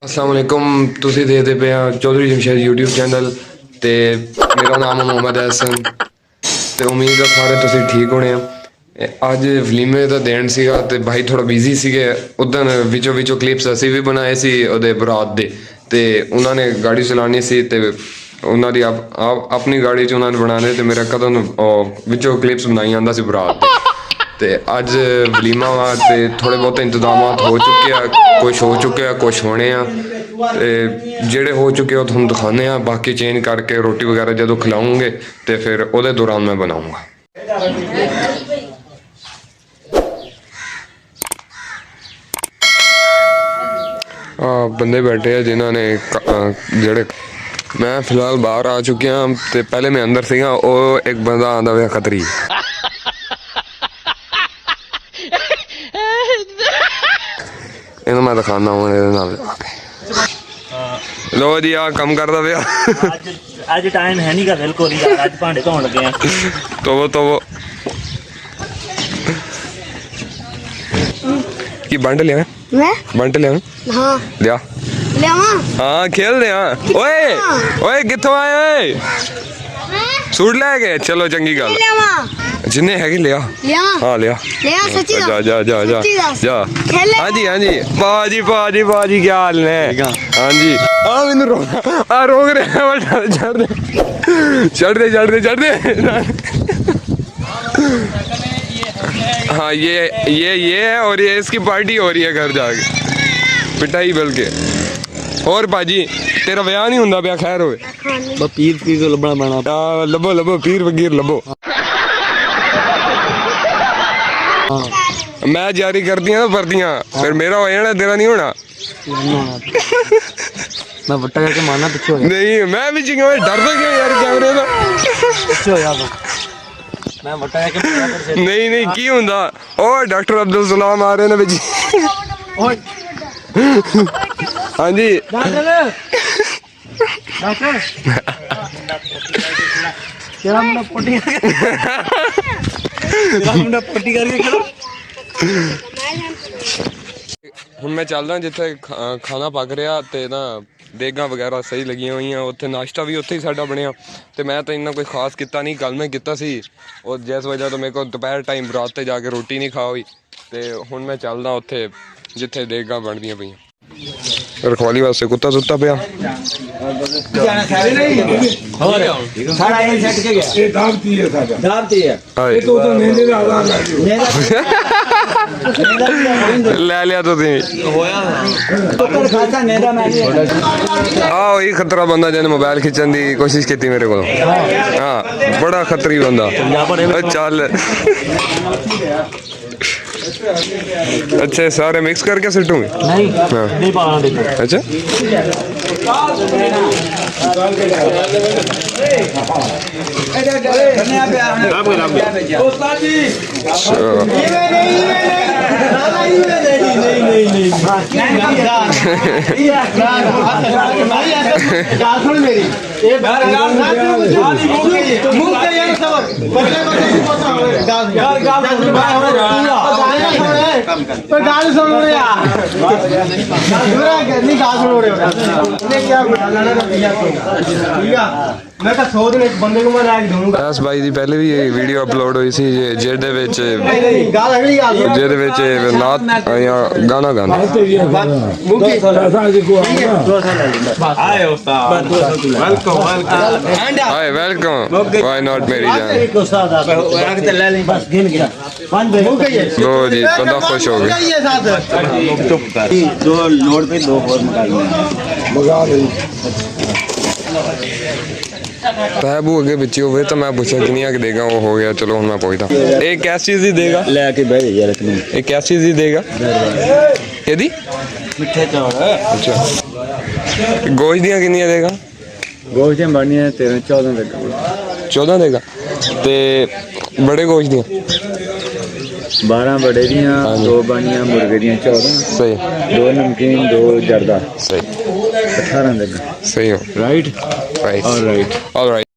अस्सलाम वालेकुम ਤੁਸੀਂ ਦੇਖਦੇ ਪਏ ਆ ਚੌਧਰੀ ਜਮਸ਼ੇਦ YouTube ਚੈਨਲ ਤੇ ਮੇਰਾ ਨਾਮ ਮੁਹੰਮਦ ਹਸਨ ਤੇ ਉਮੀਦ ਹੈ ਸਾਰੇ ਤੁਸੀਂ ਠੀਕ ਹੋਣੇ ਆ ਅੱਜ ਵਲੀਮੇ ਦਾ ਦਿਨ ਸੀਗਾ ਤੇ ਭਾਈ ਥੋੜਾ ਬਿਜ਼ੀ ਸੀਗੇ ਉਦੋਂ ਵਿੱਚੋਂ ਕਲਿੱਪਸ ਅਸੀਂ ਵੀ ਬਣਾਏ ਸੀ ਉਹਦੇ ਬਰਾਤ ਦੇ ਤੇ ਉਹਨਾਂ ਨੇ ਗਾੜੀ ਚਲਾਉਣੀ ਸੀ ਤੇ ਉਹਨਾਂ ਦੀ ਆਪਣੀ ਗਾੜੀ 'ਚ ਉਹਨਾਂ ਨੇ ਬਣਾਉਣੇ ਤੇ ਮੇਰਾ ਕਦੋਂ ਵਿੱਚੋਂ ਕਲਿੱਪਸ ਬਣਾਈ ਜਾਂਦਾ ਸੀ ਬਰਾਤ ਦੇ ਤੇ ਅੱਜ ਵਲੀਮਾ ਵਾ ਤੇ ਥੋੜੇ ਬਹੁਤ ਇੰਤਜ਼ਾਮਾਤ ਹੋ ਚੁੱਕੇ ਆ ਕੁਝ ਹੋ ਚੁੱਕਿਆ ਕੁਝ ਹੋਣੇ ਆ ਤੇ ਜਿਹੜੇ ਹੋ ਚੁੱਕੇ ਉਹ ਤੁਹਾਨੂੰ ਦਿਖਾਉਂਦੇ ਆ ਬਾਕੀ ਚੇਂਜ ਕਰਕੇ ਰੋਟੀ ਵਗੈਰਾ ਜਦੋਂ ਖਿਲਾਉਂਗੇ ਤੇ ਫਿਰ ਉਹਦੇ ਦੌਰਾਨ ਮੈਂ ਬਣਾਉਂਗਾ ਬੰਦੇ ਬੈਠੇ ਆ ਜਿਨ੍ਹਾਂ ਨੇ ਜਿਹੜੇ ਮੈਂ ਫਿਲਹਾਲ ਬਾਹਰ ਆ ਚੁੱਕਿਆ ਤੇ ਪਹਿਲੇ ਮੈਂ ਅੰਦਰ ਸੀਗਾ ਉਹ ਇੱਕ ਬੰਦਾ ਆਂਦਾ ਹੋਇਆ ਖਤਰੀ ਇਹਨੂੰ ਮੈਂ ਦਿਖਾਉਂਦਾ ਹਾਂ ਇਹਦੇ ਨਾਲ ਲੋ ਜੀ ਆ ਕੰਮ ਕਰਦਾ ਪਿਆ ਅੱਜ ਟਾਈਮ ਹੈ ਨਹੀਂਗਾ ਬਿਲਕੁਲ ਯਾਰ ਅੱਜ ਭਾਂਡੇ ਧੋਣ ਲੱਗੇ ਆ ਤੋਵੋ ਕੀ ਬੰਡ ਲਿਆ मैं ਬੰਟ ਲਿਆ हाँ ਲਿਆ ले ਹਾਂ ਖੇਲਦੇ ਆ ਓਏ ਕਿੱਥੋਂ ਆਏ ਓਏ ਸੂਟ ਲੈ ਕੇ ਚਲੋ ਚੰਗੀ ਗੱਲ ਜਿੰਨੇ ਹੈਗੇ ਲਿਆ ਹਾਂ ਲਿਆ सच्ची ਜਾ ਹਾਂਜੀ ਬਾਜੀ ਕੀ ਹਾਲ ਨੇ ਹਾਂਜੀ ਆ ਮੈਨੂੰ ਰੋਕ ਰਿਹਾ ਚੜਦੇ हाँ ये है और ये इसकी पार्टी हो रही है घर जाके पिटाई बल्कि और भाजी तेरा ब्याह नहीं होंदा पिया खैर होवे पीर को लभना पैना लभो पीर फकीर लभो मैं जारी करती ना वर्दियां फिर मेरा हो जाना तेरा नहीं होना मैं वट्टा करके मारना पीछे हो नहीं मैं भी डर तो क्यों यार कैमरे का पीछे हो जा मैं वट्टा करके नहीं की होंदा ओ डॉक्टर अब्दुल सलाम आ रहे ने जी हाँ जी तेरा मुंडा पोटी करके खड़ा ਹੁਣ ਮੈਂ ਚੱਲਦਾ ਜਿੱਥੇ ਖਾਣਾ ਪੱਕ ਰਿਹਾ ਤੇ ਨਾ ਦੇਗਾਂ ਵਗੈਰਾ ਸਹੀ ਲੱਗੀਆਂ ਹੋਈਆਂ ਉੱਥੇ ਨਾਸ਼ਤਾ ਵੀ ਉੱਥੇ ਹੀ ਸਾਡਾ ਬਣਿਆ ਤੇ ਮੈਂ ਤਾਂ ਇੰਨਾ ਕੋਈ ਖਾਸ ਕੀਤਾ ਨਹੀਂ ਕੱਲ ਮੈਂ ਕੀਤਾ ਸੀ ਉਹ ਜਿਸ ਵਜ੍ਹਾ ਤੋਂ ਮੇਰੇ ਕੋਲ ਦੁਪਹਿਰ ਟਾਈਮ ਬਰਾਤ ਤੇ ਜਾ ਕੇ ਰੋਟੀ ਨਹੀਂ ਖਾ ਹੋਈ ਤੇ ਹੁਣ ਮੈਂ ਚੱਲਦਾ ਉੱਥੇ ਜਿੱਥੇ ਦੇਗਾਂ ਬਣਦੀਆਂ ਪਈਆਂ रखवाली वास्ते कुत्ता सुत्ता पिया ले लिया तो आओ ये खतरा बंदा जिन्हें मोबाइल खिंचन की कोशिश की मेरे को हाँ बड़ा खतरी बंदा चल अच्छा सारे मिक्स करके सिटूंगे नहीं पाना देखो अच्छा मैं 100 दिन एक बंदे को मैं रैक दूंगा ਐਸ ਬਾਈ ਦੀ ਪਹਿਲੇ ਵੀ ਇਹ ਵੀਡੀਓ ਅਪਲੋਡ ਹੋਈ ਸੀ ਜਿਹਦੇ ਵਿੱਚ गाल अगली गाल ਜਿਹਦੇ ਵਿੱਚ ਨਾਤ ਜਾਂ ਗਾਣਾ ਗਾਉਂਦਾ आए उस्ताद वेलकम ਹਾਏ ਵੈਲਕਮ ਵਾਈ ਨਾਟ ਮੇਰੀ ਜਾਨ रख तो ले ले बस गिन गया पांच ਲੋ ਜੀ ਬੰਦਾ ਖੁਸ਼ ਹੋ ਗਿਆ ये साथ दो लोड पे दो और मंगा ਤੈਬੂ ਅੱਗੇ ਵਿੱਚ ਹੋਵੇ ਤਾਂ ਮੈਂ ਪੁੱਛਿਆ ਕਿੰਨੀਆਂ ਕਿ ਦੇਗਾ ਉਹ ਹੋ ਗਿਆ ਚਲੋ ਹੁਣ ਮੈਂ ਪੁੱਛਦਾ ਇਹ ਕਿਸ ਚੀਜ਼ ਦੀ ਦੇਗਾ लेके बैठ यार तुम ਇਹ ਕਿਸ ਚੀਜ਼ ਦੀ ਦੇਗਾ ਇਹਦੀ मिठे चौड़ ਅੱਛਾ ਗੋਸ਼ਤ ਦੀਆਂ ਕਿੰਨੀਆਂ ਦੇਗਾ गोश्त बढ़नी है 13 14 तक 14 ਦੇਗਾ ਤੇ ਬੜੇ ਗੋਸ਼ਤ ਦੀਆਂ 12 बड़े दियां दो बानियां मुर्गे दियां 14 ਸਹੀ दो नमकीन दो जर्दा सही 18 तक सही हो राइट राइट ऑलराइट ऑलराइट